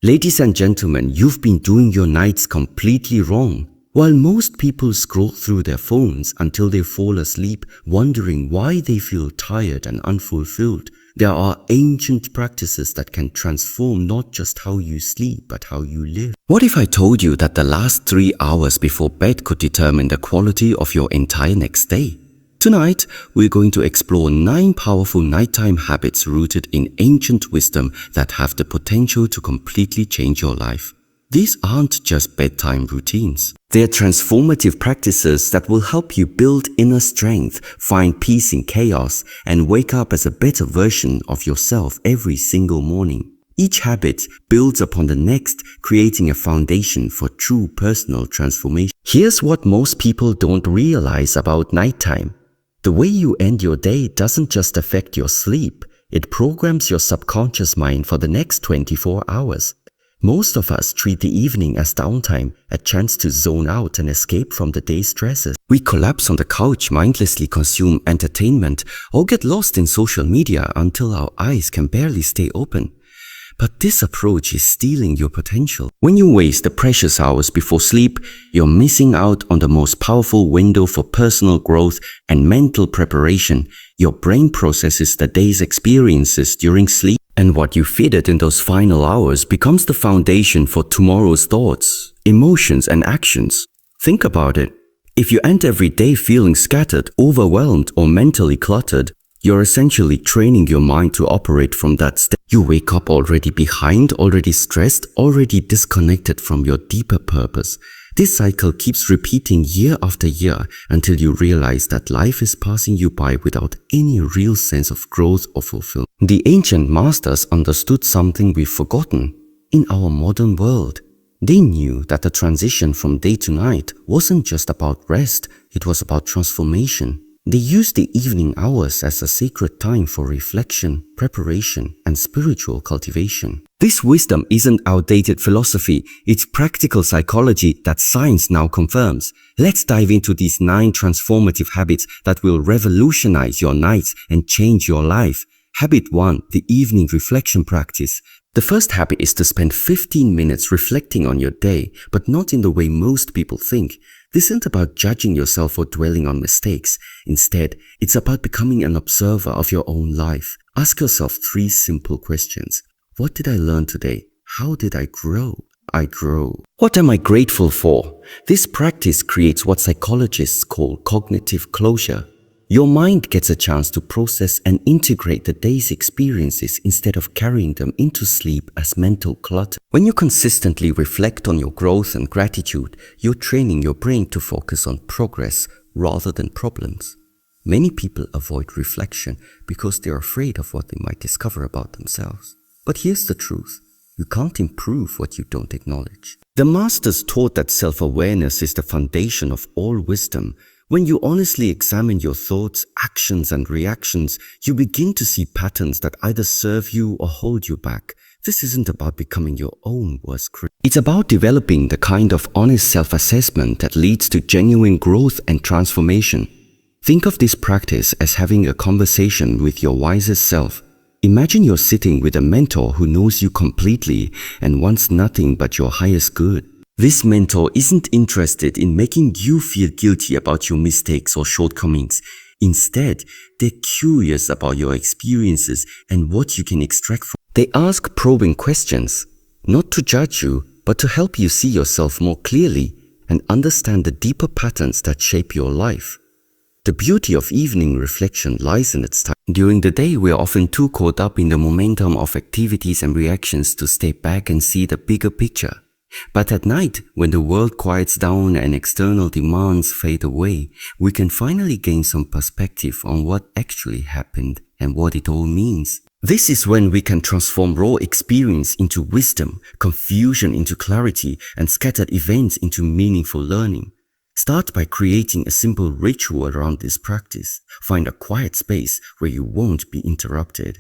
Ladies and gentlemen, you've been doing your nights completely wrong. While most people scroll through their phones until they fall asleep, wondering why they feel tired and unfulfilled, there are ancient practices that can transform not just how you sleep, but how you live. What if I told you that the last 3 hours before bed could determine the quality of your entire next day? Tonight, we're going to explore 9 powerful nighttime habits rooted in ancient wisdom that have the potential to completely change your life. These aren't just bedtime routines. They're transformative practices that will help you build inner strength, find peace in chaos, and wake up as a better version of yourself every single morning. Each habit builds upon the next, creating a foundation for true personal transformation. Here's what most people don't realize about nighttime. The way you end your day doesn't just affect your sleep, it programs your subconscious mind for the next 24 hours. Most of us treat the evening as downtime, a chance to zone out and escape from the day's stresses. We collapse on the couch, mindlessly consume entertainment, or get lost in social media until our eyes can barely stay open. But this approach is stealing your potential. When you waste the precious hours before sleep, you're missing out on the most powerful window for personal growth and mental preparation. Your brain processes the day's experiences during sleep, and what you feed it in those final hours becomes the foundation for tomorrow's thoughts, emotions, and actions. Think about it. If you end every day feeling scattered, overwhelmed, or mentally cluttered, you're essentially training your mind to operate from that state. You wake up already behind, already stressed, already disconnected from your deeper purpose. This cycle keeps repeating year after year until you realize that life is passing you by without any real sense of growth or fulfillment. The ancient masters understood something we've forgotten. In our modern world, they knew that the transition from day to night wasn't just about rest, it was about transformation. They used the evening hours as a sacred time for reflection, preparation, and spiritual cultivation. This wisdom isn't outdated philosophy, it's practical psychology that science now confirms. Let's dive into these 9 transformative habits that will revolutionize your nights and change your life. Habit 1. The evening reflection practice. The first habit is to spend 15 minutes reflecting on your day, but not in the way most people think. This isn't about judging yourself or dwelling on mistakes. Instead, it's about becoming an observer of your own life. Ask yourself 3 simple questions. What did I learn today? How did I grow? I grow. What am I grateful for? This practice creates what psychologists call cognitive closure. Your mind gets a chance to process and integrate the day's experiences instead of carrying them into sleep as mental clutter. When you consistently reflect on your growth and gratitude, you're training your brain to focus on progress rather than problems. Many people avoid reflection because they're afraid of what they might discover about themselves. But here's the truth. You can't improve what you don't acknowledge. The masters taught that self-awareness is the foundation of all wisdom. When you honestly examine your thoughts, actions, and reactions, you begin to see patterns that either serve you or hold you back. This isn't about becoming your own worst critic. It's about developing the kind of honest self-assessment that leads to genuine growth and transformation. Think of this practice as having a conversation with your wisest self. Imagine you're sitting with a mentor who knows you completely and wants nothing but your highest good. This mentor isn't interested in making you feel guilty about your mistakes or shortcomings. Instead, they're curious about your experiences and what you can extract from. They ask probing questions, not to judge you, but to help you see yourself more clearly and understand the deeper patterns that shape your life. The beauty of evening reflection lies in its time. During the day, we are often too caught up in the momentum of activities and reactions to step back and see the bigger picture. But at night, when the world quiets down and external demands fade away, we can finally gain some perspective on what actually happened and what it all means. This is when we can transform raw experience into wisdom, confusion into clarity, and scattered events into meaningful learning. Start by creating a simple ritual around this practice. Find a quiet space where you won't be interrupted.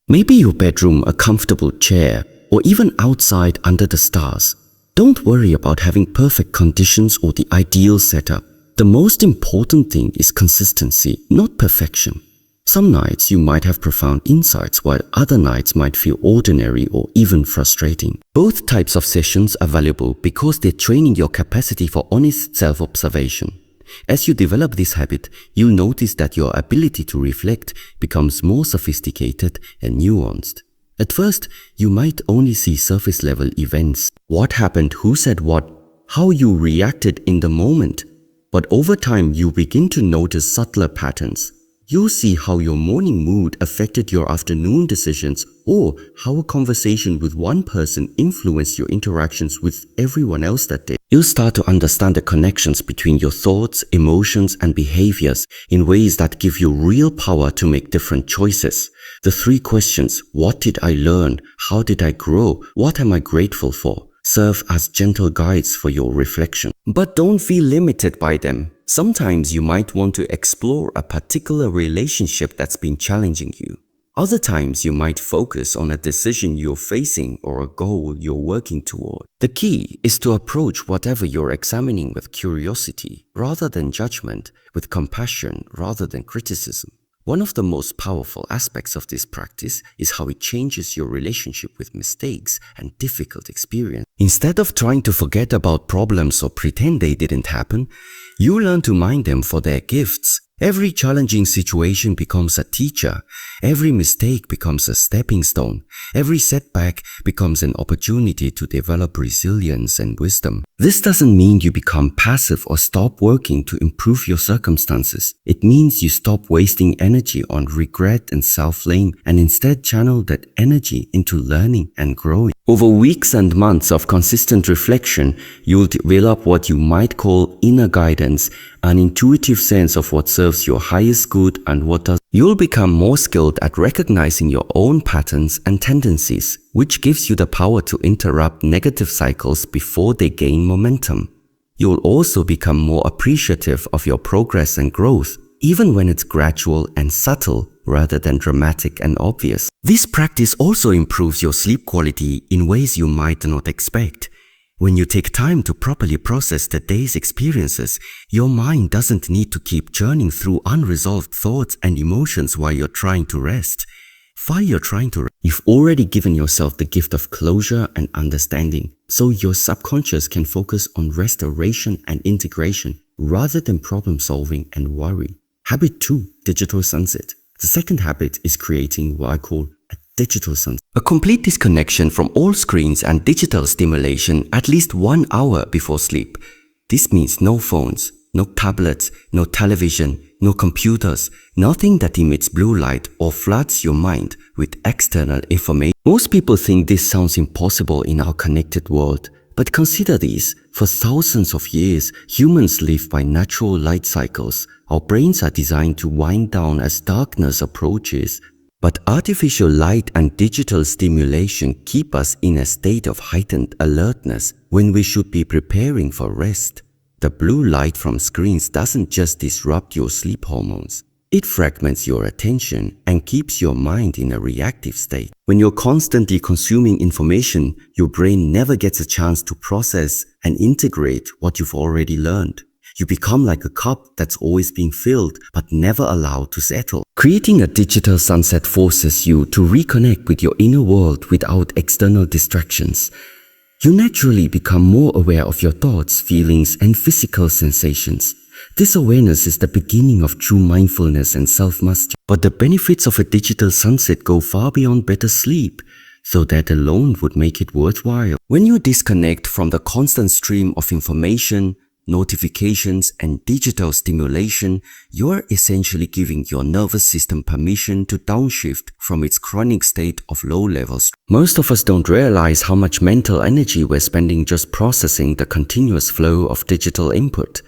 Maybe your bedroom, a comfortable chair, or even outside under the stars. Don't worry about having perfect conditions or the ideal setup. The most important thing is consistency, not perfection. Some nights you might have profound insights, while other nights might feel ordinary or even frustrating. Both types of sessions are valuable because they're training your capacity for honest self-observation. As you develop this habit, you'll notice that your ability to reflect becomes more sophisticated and nuanced. At first, you might only see surface-level events. What happened, who said what, how you reacted in the moment. But over time, you begin to notice subtler patterns. You'll see how your morning mood affected your afternoon decisions, or how a conversation with one person influenced your interactions with everyone else that day. You'll start to understand the connections between your thoughts, emotions, and behaviors in ways that give you real power to make different choices. The 3 questions, what did I learn? How did I grow? What am I grateful for? Serve as gentle guides for your reflection. But don't feel limited by them. Sometimes you might want to explore a particular relationship that's been challenging you. Other times you might focus on a decision you're facing or a goal you're working toward. The key is to approach whatever you're examining with curiosity rather than judgment, with compassion rather than criticism. One of the most powerful aspects of this practice is how it changes your relationship with mistakes and difficult experiences. Instead of trying to forget about problems or pretend they didn't happen, you learn to mind them for their gifts. Every challenging situation becomes a teacher. Every mistake becomes a stepping stone. Every setback becomes an opportunity to develop resilience and wisdom. This doesn't mean you become passive or stop working to improve your circumstances. It means you stop wasting energy on regret and self-blame and instead channel that energy into learning and growing. Over weeks and months of consistent reflection, you'll develop what you might call inner guidance, an intuitive sense of what serves your highest good and what doesn't. You'll become more skilled at recognizing your own patterns and tendencies, which gives you the power to interrupt negative cycles before they gain momentum. You'll also become more appreciative of your progress and growth, even when it's gradual and subtle rather than dramatic and obvious. This practice also improves your sleep quality in ways you might not expect. When you take time to properly process the day's experiences, your mind doesn't need to keep churning through unresolved thoughts and emotions while you're trying to rest. You've already given yourself the gift of closure and understanding, so your subconscious can focus on restoration and integration rather than problem solving and worry. Habit 2, digital sunset. The second habit is creating what I call a digital sunset. A complete disconnection from all screens and digital stimulation at least 1 hour before sleep. This means no phones, no tablets, no television, no computers, nothing that emits blue light or floods your mind with external information. Most people think this sounds impossible in our connected world. But consider this, for thousands of years, humans live by natural light cycles. Our brains are designed to wind down as darkness approaches. But artificial light and digital stimulation keep us in a state of heightened alertness when we should be preparing for rest. The blue light from screens doesn't just disrupt your sleep hormones. It fragments your attention and keeps your mind in a reactive state. When you're constantly consuming information, your brain never gets a chance to process and integrate what you've already learned. You become like a cup that's always being filled but never allowed to settle. Creating a digital sunset forces you to reconnect with your inner world without external distractions. You naturally become more aware of your thoughts, feelings, and physical sensations. This awareness is the beginning of true mindfulness and self-mastery. But the benefits of a digital sunset go far beyond better sleep, so that alone would make it worthwhile. When you disconnect from the constant stream of information, notifications, and digital stimulation, you're essentially giving your nervous system permission to downshift from its chronic state of low-level stress. Most of us don't realize how much mental energy we're spending just processing the continuous flow of digital input.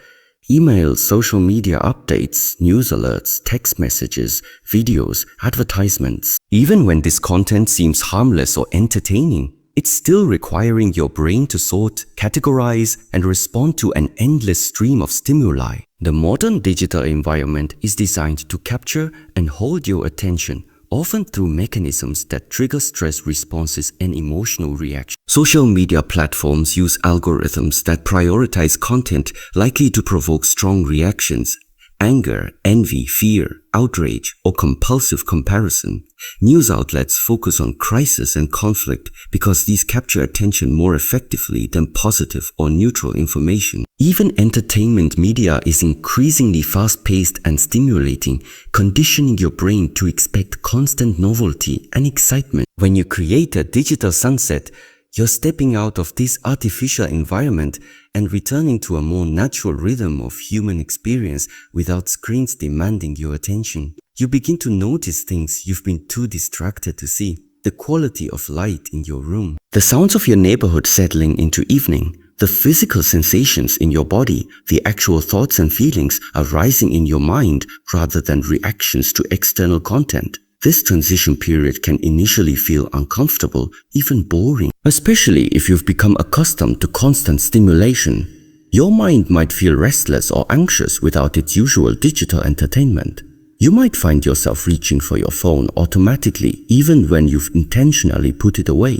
Emails, social media updates, news alerts, text messages, videos, advertisements. Even when this content seems harmless or entertaining, it's still requiring your brain to sort, categorize, and respond to an endless stream of stimuli. The modern digital environment is designed to capture and hold your attention, often through mechanisms that trigger stress responses and emotional reactions. Social media platforms use algorithms that prioritize content likely to provoke strong reactions. Anger, envy, fear, outrage, or compulsive comparison. News outlets focus on crisis and conflict because these capture attention more effectively than positive or neutral information. Even entertainment media is increasingly fast-paced and stimulating, conditioning your brain to expect constant novelty and excitement. When you create a digital sunset, you're stepping out of this artificial environment and returning to a more natural rhythm of human experience without screens demanding your attention. You begin to notice things you've been too distracted to see. The quality of light in your room, the sounds of your neighborhood settling into evening, the physical sensations in your body, the actual thoughts and feelings arising in your mind rather than reactions to external content. This transition period can initially feel uncomfortable, even boring, especially if you've become accustomed to constant stimulation. Your mind might feel restless or anxious without its usual digital entertainment. You might find yourself reaching for your phone automatically even when you've intentionally put it away.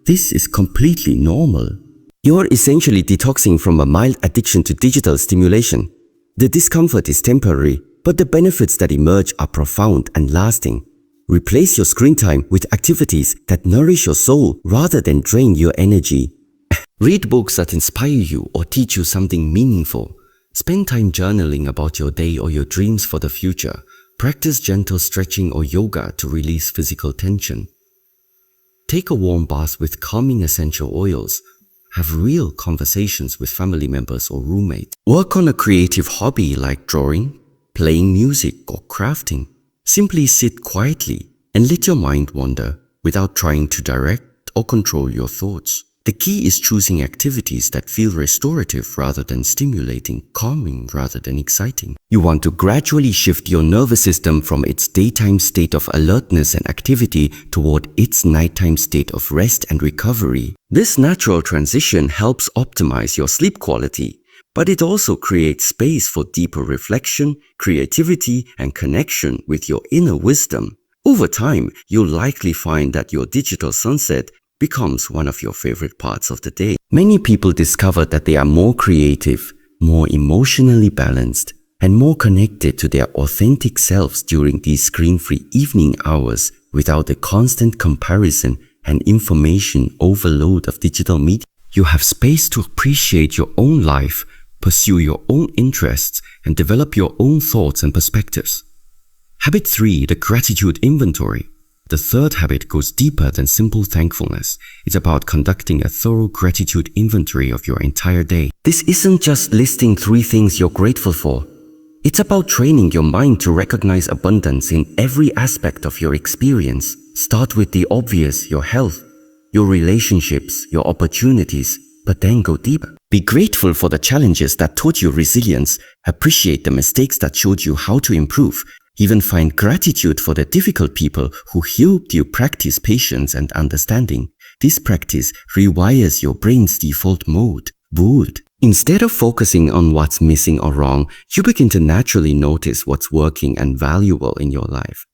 This is completely normal. You're essentially detoxing from a mild addiction to digital stimulation. The discomfort is temporary, but the benefits that emerge are profound and lasting. Replace your screen time with activities that nourish your soul rather than drain your energy. Read books that inspire you or teach you something meaningful. Spend time journaling about your day or your dreams for the future. Practice gentle stretching or yoga to release physical tension. Take a warm bath with calming essential oils. Have real conversations with family members or roommates. Work on a creative hobby like drawing, playing music, or crafting. Simply sit quietly and let your mind wander without trying to direct or control your thoughts. The key is choosing activities that feel restorative rather than stimulating, calming rather than exciting. You want to gradually shift your nervous system from its daytime state of alertness and activity toward its nighttime state of rest and recovery. This natural transition helps optimize your sleep quality, but it also creates space for deeper reflection, creativity, and connection with your inner wisdom. Over time, you'll likely find that your digital sunset becomes one of your favorite parts of the day. Many people discover that they are more creative, more emotionally balanced, and more connected to their authentic selves during these screen-free evening hours without the constant comparison and information overload of digital media. You have space to appreciate your own life, pursue your own interests, and develop your own thoughts and perspectives. Habit 3, the gratitude inventory. The third habit goes deeper than simple thankfulness. It's about conducting a thorough gratitude inventory of your entire day. This isn't just listing 3 things you're grateful for. It's about training your mind to recognize abundance in every aspect of your experience. Start with the obvious, your health, your relationships, your opportunities, but then go deeper. Be grateful for the challenges that taught you resilience. Appreciate the mistakes that showed you how to improve. Even find gratitude for the difficult people who helped you practice patience and understanding. This practice rewires your brain's default mode, would. Instead of focusing on what's missing or wrong, you begin to naturally notice what's working and valuable in your life.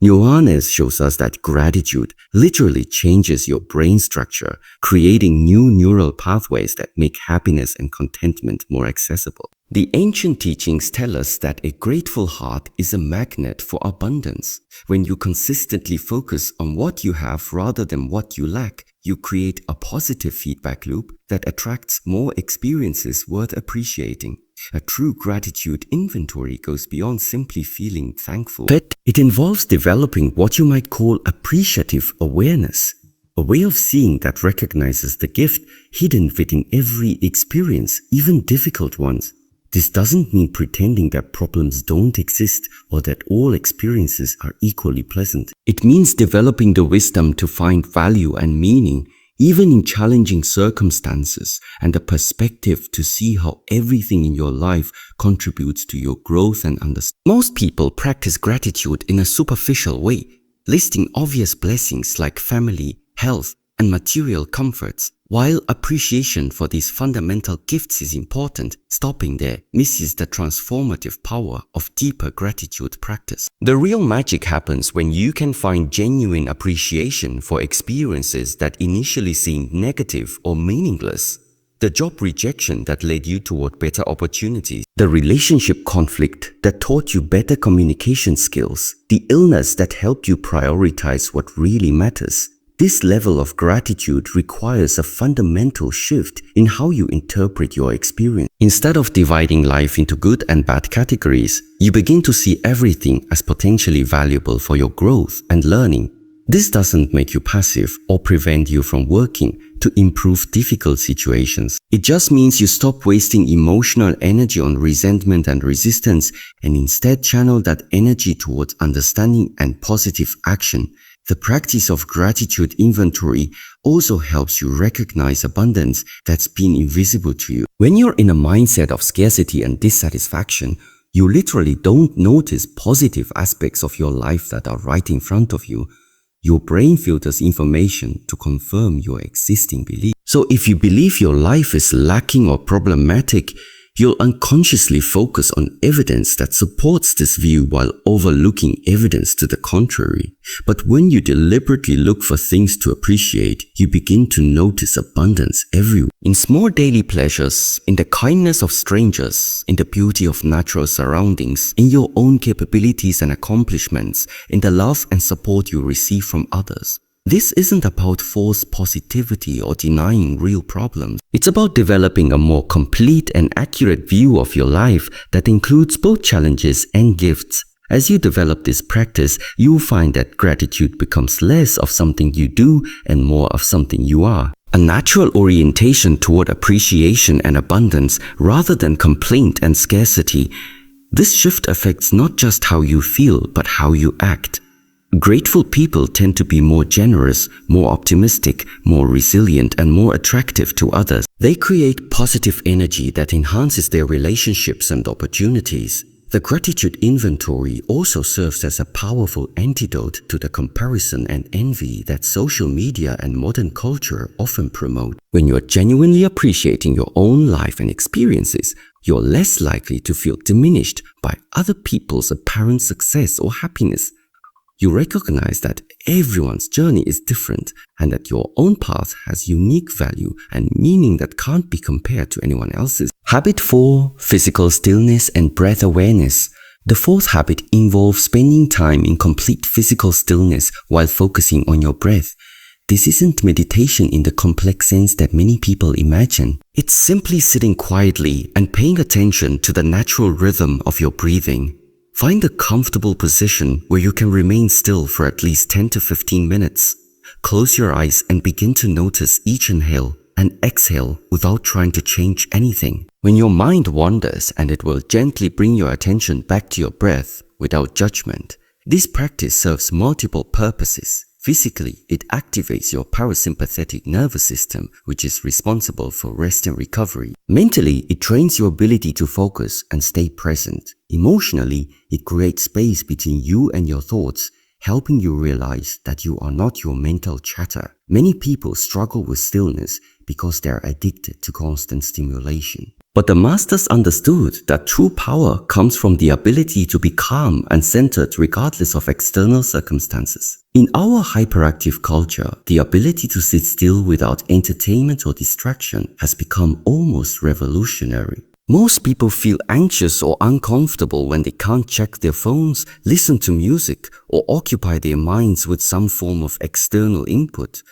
Ioannis shows us that gratitude literally changes your brain structure, creating new neural pathways that make happiness and contentment more accessible. The ancient teachings tell us that a grateful heart is a magnet for abundance. When you consistently focus on what you have rather than what you lack, you create a positive feedback loop that attracts more experiences worth appreciating. A true gratitude inventory goes beyond simply feeling thankful, but it involves developing what you might call appreciative awareness, a way of seeing that recognizes the gift hidden within every experience, even difficult ones. This doesn't mean pretending that problems don't exist or that all experiences are equally pleasant. It means developing the wisdom to find value and meaning even in challenging circumstances, and a perspective to see how everything in your life contributes to your growth and understanding. Most people practice gratitude in a superficial way, listing obvious blessings like family, health, and material comforts. While appreciation for these fundamental gifts is important, stopping there misses the transformative power of deeper gratitude practice. The real magic happens when you can find genuine appreciation for experiences that initially seemed negative or meaningless. the job rejection that led you toward better opportunities, the relationship conflict that taught you better communication skills, the illness that helped you prioritize what really matters. This level of gratitude requires a fundamental shift in how you interpret your experience. Instead of dividing life into good and bad categories, you begin to see everything as potentially valuable for your growth and learning. This doesn't make you passive or prevent you from working to improve difficult situations. It just means you stop wasting emotional energy on resentment and resistance and instead channel that energy towards understanding and positive action. The practice of gratitude inventory also helps you recognize abundance that's been invisible to you. When you're in a mindset of scarcity and dissatisfaction, you literally don't notice positive aspects of your life that are right in front of you. Your brain filters information to confirm your existing belief. So if you believe your life is lacking or problematic, you'll unconsciously focus on evidence that supports this view while overlooking evidence to the contrary. But when you deliberately look for things to appreciate, you begin to notice abundance everywhere. In small daily pleasures, in the kindness of strangers, in the beauty of natural surroundings, in your own capabilities and accomplishments, in the love and support you receive from others. This isn't about false positivity or denying real problems. It's about developing a more complete and accurate view of your life that includes both challenges and gifts. As you develop this practice, you will find that gratitude becomes less of something you do and more of something you are. A natural orientation toward appreciation and abundance rather than complaint and scarcity. This shift affects not just how you feel, but how you act. Grateful people tend to be more generous, more optimistic, more resilient, and more attractive to others. They create positive energy that enhances their relationships and opportunities. The gratitude inventory also serves as a powerful antidote to the comparison and envy that social media and modern culture often promote. When you're genuinely appreciating your own life and experiences, you're less likely to feel diminished by other people's apparent success or happiness. You recognize that everyone's journey is different and that your own path has unique value and meaning that can't be compared to anyone else's. Habit 4. Physical stillness and breath awareness. The fourth habit involves spending time in complete physical stillness while focusing on your breath. This isn't meditation in the complex sense that many people imagine. It's simply sitting quietly and paying attention to the natural rhythm of your breathing. Find a comfortable position where you can remain still for at least 10 to 15 minutes. Close your eyes and begin to notice each inhale and exhale without trying to change anything. When your mind wanders, and it will gently bring your attention back to your breath without judgment. This practice serves multiple purposes. Physically, it activates your parasympathetic nervous system, which is responsible for rest and recovery. Mentally, it trains your ability to focus and stay present. Emotionally, it creates space between you and your thoughts, helping you realize that you are not your mental chatter. Many people struggle with stillness because they are addicted to constant stimulation. But the masters understood that true power comes from the ability to be calm and centered regardless of external circumstances. In our hyperactive culture, the ability to sit still without entertainment or distraction has become almost revolutionary. Most people feel anxious or uncomfortable when they can't check their phones, listen to music, or occupy their minds with some form of external input.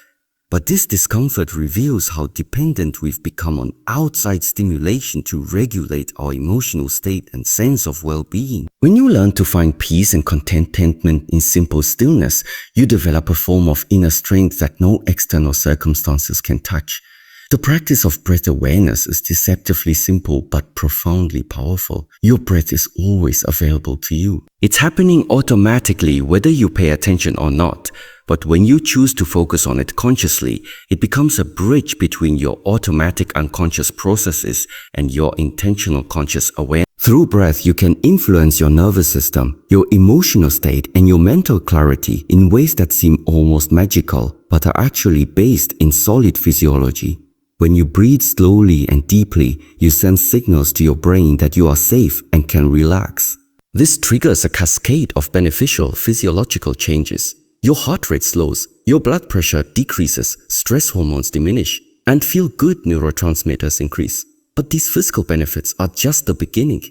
But this discomfort reveals how dependent we've become on outside stimulation to regulate our emotional state and sense of well-being. When you learn to find peace and contentment in simple stillness, you develop a form of inner strength that no external circumstances can touch. The practice of breath awareness is deceptively simple but profoundly powerful. Your breath is always available to you. It's happening automatically whether you pay attention or not. But when you choose to focus on it consciously, it becomes a bridge between your automatic unconscious processes and your intentional conscious awareness. Through breath, you can influence your nervous system, your emotional state, and your mental clarity in ways that seem almost magical, but are actually based in solid physiology. When you breathe slowly and deeply, you send signals to your brain that you are safe and can relax. This triggers a cascade of beneficial physiological changes. Your heart rate slows, your blood pressure decreases, stress hormones diminish, and feel-good neurotransmitters increase. But these physical benefits are just the beginning.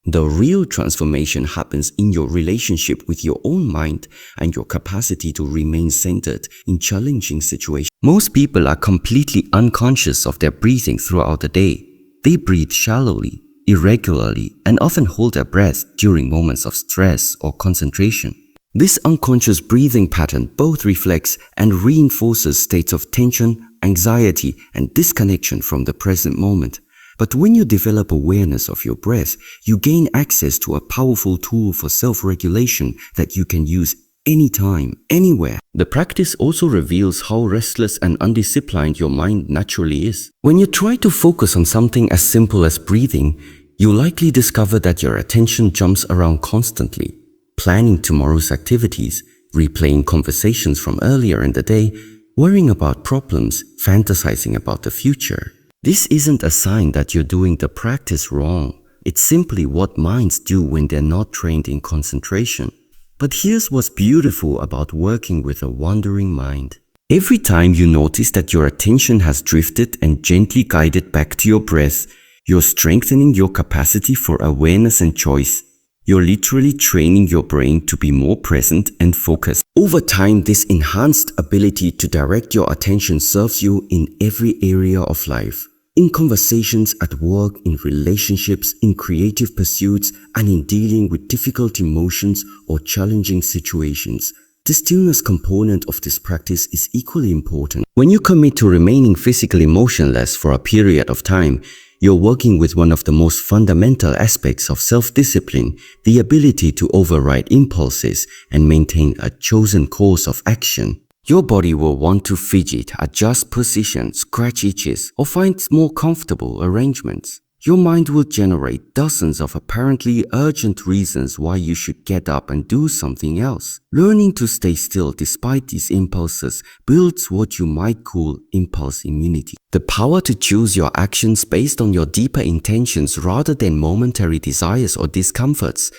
The real transformation happens in your relationship with your own mind and your capacity to remain centered in challenging situations. Most people are completely unconscious of their breathing throughout the day. They breathe shallowly, irregularly, and often hold their breath during moments of stress or concentration. This unconscious breathing pattern both reflects and reinforces states of tension, anxiety, and disconnection from the present moment. But when you develop awareness of your breath, you gain access to a powerful tool for self-regulation that you can use anytime, anywhere. The practice also reveals how restless and undisciplined your mind naturally is. When you try to focus on something as simple as breathing, you likely discover that your attention jumps around constantly, planning tomorrow's activities, replaying conversations from earlier in the day, worrying about problems, fantasizing about the future. This isn't a sign that you're doing the practice wrong. It's simply what minds do when they're not trained in concentration. But here's what's beautiful about working with a wandering mind. Every time you notice that your attention has drifted and gently guided back to your breath, you're strengthening your capacity for awareness and choice. You're literally training your brain to be more present and focused. Over time, this enhanced ability to direct your attention serves you in every area of life. In conversations, at work, in relationships, in creative pursuits, and in dealing with difficult emotions or challenging situations. The stillness component of this practice is equally important. When you commit to remaining physically motionless for a period of time, you're working with one of the most fundamental aspects of self-discipline, the ability to override impulses and maintain a chosen course of action. Your body will want to fidget, adjust position, scratch itches, or find more comfortable arrangements. Your mind will generate dozens of apparently urgent reasons why you should get up and do something else. Learning to stay still despite these impulses builds what you might call impulse immunity. The power to choose your actions based on your deeper intentions rather than momentary desires or discomforts.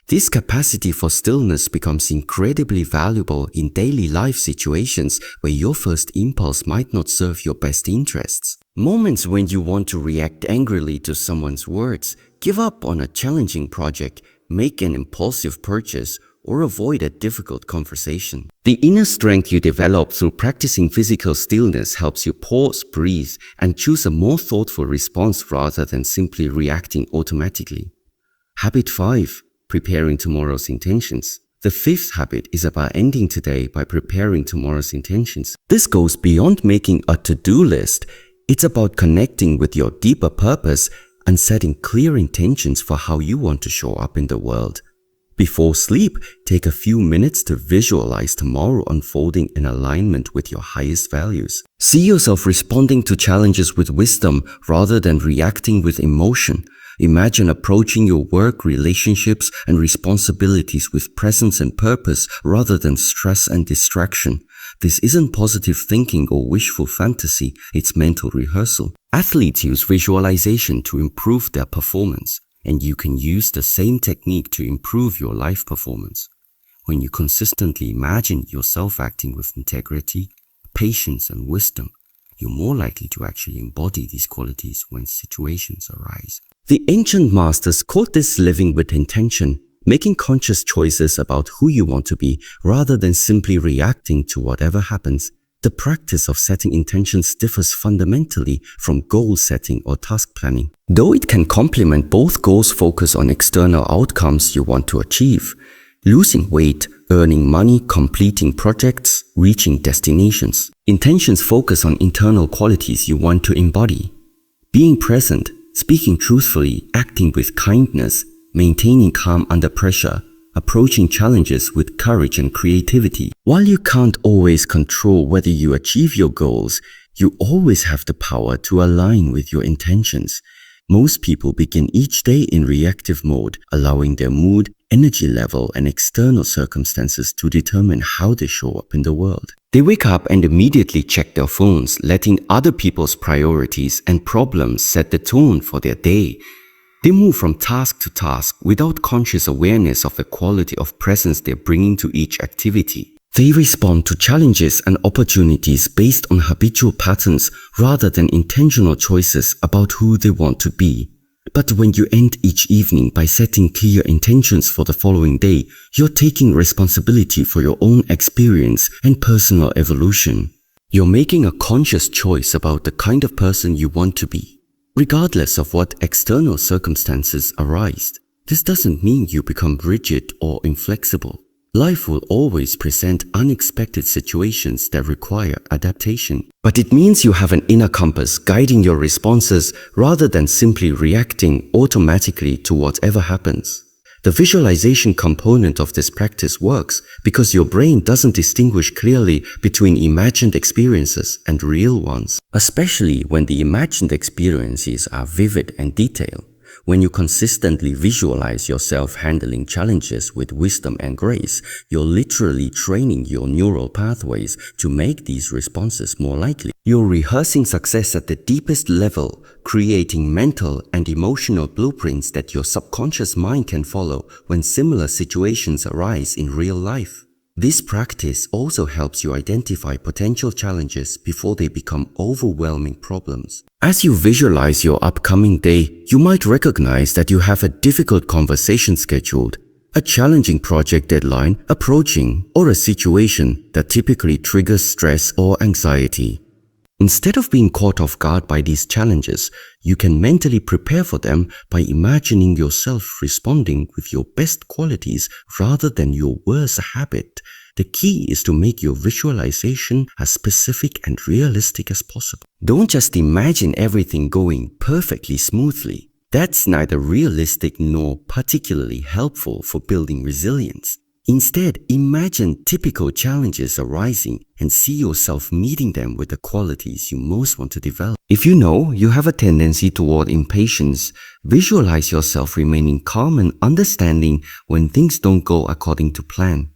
This capacity for stillness becomes incredibly valuable in daily life situations where your first impulse might not serve your best interests. Moments when you want to react angrily to someone's words, give up on a challenging project, make an impulsive purchase, or avoid a difficult conversation. The inner strength you develop through practicing physical stillness helps you pause, breathe, and choose a more thoughtful response rather than simply reacting automatically. Habit 5. Preparing tomorrow's intentions. The fifth habit is about ending today by preparing tomorrow's intentions. This goes beyond making a to-do list. It's about connecting with your deeper purpose and setting clear intentions for how you want to show up in the world. Before sleep, take a few minutes to visualize tomorrow unfolding in alignment with your highest values. See yourself responding to challenges with wisdom rather than reacting with emotion. Imagine approaching your work, relationships, and responsibilities with presence and purpose rather than stress and distraction. This isn't positive thinking or wishful fantasy, it's mental rehearsal. Athletes use visualization to improve their performance, and you can use the same technique to improve your life performance. When you consistently imagine yourself acting with integrity, patience, and wisdom, you're more likely to actually embody these qualities when situations arise. The ancient masters called this living with intention, making conscious choices about who you want to be rather than simply reacting to whatever happens. The practice of setting intentions differs fundamentally from goal setting or task planning. Though it can complement, both goals focus on external outcomes you want to achieve: losing weight, earning money, completing projects, reaching destinations. Intentions focus on internal qualities you want to embody: being present, speaking truthfully, acting with kindness, maintaining calm under pressure, approaching challenges with courage and creativity. While you can't always control whether you achieve your goals, you always have the power to align with your intentions. Most people begin each day in reactive mode, allowing their mood, energy level, and external circumstances to determine how they show up in the world. They wake up and immediately check their phones, letting other people's priorities and problems set the tone for their day. They move from task to task without conscious awareness of the quality of presence they're bringing to each activity. They respond to challenges and opportunities based on habitual patterns rather than intentional choices about who they want to be. But when you end each evening by setting clear intentions for the following day, you're taking responsibility for your own experience and personal evolution. You're making a conscious choice about the kind of person you want to be, regardless of what external circumstances arise. This doesn't mean you become rigid or inflexible. Life will always present unexpected situations that require adaptation. But it means you have an inner compass guiding your responses rather than simply reacting automatically to whatever happens. The visualization component of this practice works because your brain doesn't distinguish clearly between imagined experiences and real ones, especially when the imagined experiences are vivid and detailed. When you consistently visualize yourself handling challenges with wisdom and grace, you're literally training your neural pathways to make these responses more likely. You're rehearsing success at the deepest level, creating mental and emotional blueprints that your subconscious mind can follow when similar situations arise in real life. This practice also helps you identify potential challenges before they become overwhelming problems. As you visualize your upcoming day, you might recognize that you have a difficult conversation scheduled, a challenging project deadline approaching, or a situation that typically triggers stress or anxiety. Instead of being caught off guard by these challenges, you can mentally prepare for them by imagining yourself responding with your best qualities rather than your worst habit. The key is to make your visualization as specific and realistic as possible. Don't just imagine everything going perfectly smoothly. That's neither realistic nor particularly helpful for building resilience. Instead, imagine typical challenges arising and see yourself meeting them with the qualities you most want to develop. If you know you have a tendency toward impatience, visualize yourself remaining calm and understanding when things don't go according to plan.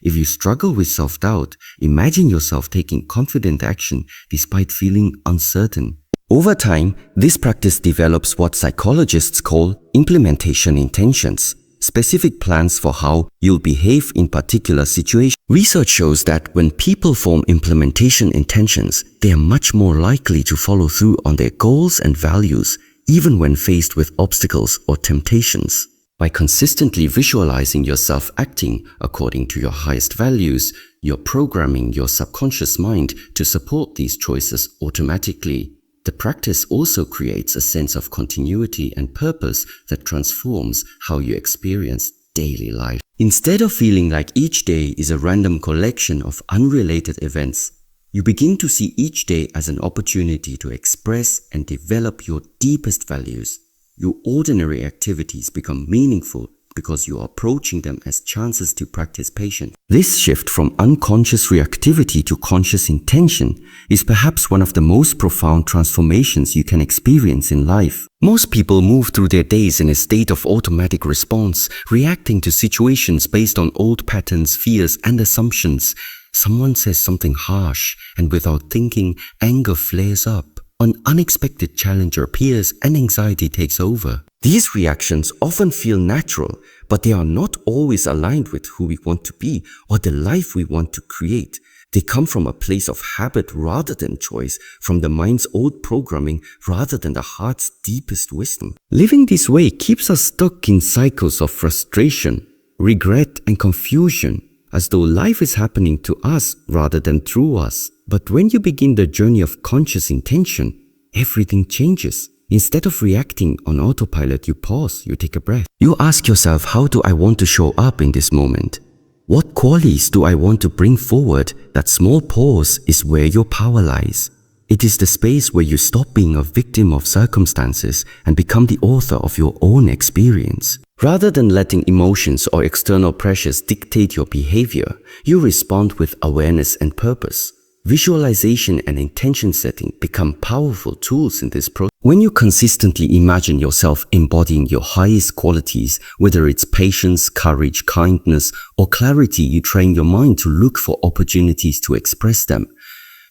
If you struggle with self-doubt, imagine yourself taking confident action despite feeling uncertain. Over time, this practice develops what psychologists call implementation intentions, specific plans for how you'll behave in particular situations. Research shows that when people form implementation intentions, they are much more likely to follow through on their goals and values, even when faced with obstacles or temptations. By consistently visualizing yourself acting according to your highest values, you're programming your subconscious mind to support these choices automatically. The practice also creates a sense of continuity and purpose that transforms how you experience daily life. Instead of feeling like each day is a random collection of unrelated events, you begin to see each day as an opportunity to express and develop your deepest values. Your ordinary activities become meaningful because you are approaching them as chances to practice patience. This shift from unconscious reactivity to conscious intention is perhaps one of the most profound transformations you can experience in life. Most people move through their days in a state of automatic response, reacting to situations based on old patterns, fears, and assumptions. Someone says something harsh, and without thinking, anger flares up. An unexpected challenge appears and anxiety takes over. These reactions often feel natural, but they are not always aligned with who we want to be or the life we want to create. They come from a place of habit rather than choice, from the mind's old programming rather than the heart's deepest wisdom. Living this way keeps us stuck in cycles of frustration, regret, and confusion, as though life is happening to us rather than through us. But when you begin the journey of conscious intention, everything changes. Instead of reacting on autopilot, you pause, you take a breath. You ask yourself, how do I want to show up in this moment? What qualities do I want to bring forward? That small pause is where your power lies. It is the space where you stop being a victim of circumstances and become the author of your own experience. Rather than letting emotions or external pressures dictate your behavior, you respond with awareness and purpose. Visualization and intention setting become powerful tools in this process. When you consistently imagine yourself embodying your highest qualities, whether it's patience, courage, kindness, or clarity, you train your mind to look for opportunities to express them.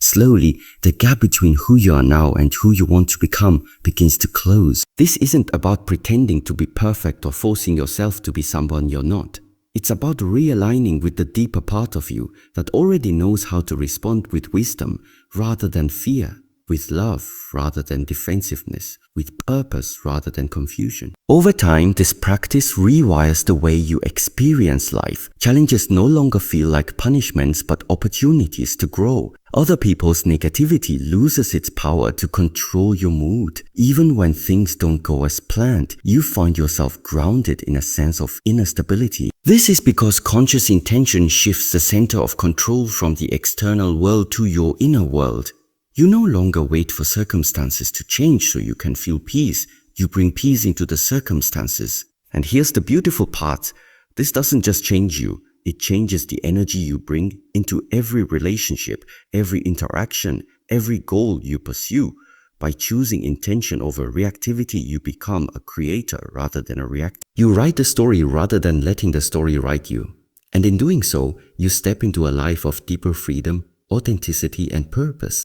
Slowly, the gap between who you are now and who you want to become begins to close. This isn't about pretending to be perfect or forcing yourself to be someone you're not. It's about realigning with the deeper part of you that already knows how to respond with wisdom rather than fear, with love rather than defensiveness, with purpose rather than confusion. Over time, this practice rewires the way you experience life. Challenges no longer feel like punishments but opportunities to grow. Other people's negativity loses its power to control your mood. Even when things don't go as planned, you find yourself grounded in a sense of inner stability. This is because conscious intention shifts the center of control from the external world to your inner world. You no longer wait for circumstances to change so you can feel peace. You bring peace into the circumstances. And here's the beautiful part. This doesn't just change you. It changes the energy you bring into every relationship, every interaction, every goal you pursue. By choosing intention over reactivity, you become a creator rather than a reactor. You write the story rather than letting the story write you. And in doing so, you step into a life of deeper freedom, authenticity, and purpose.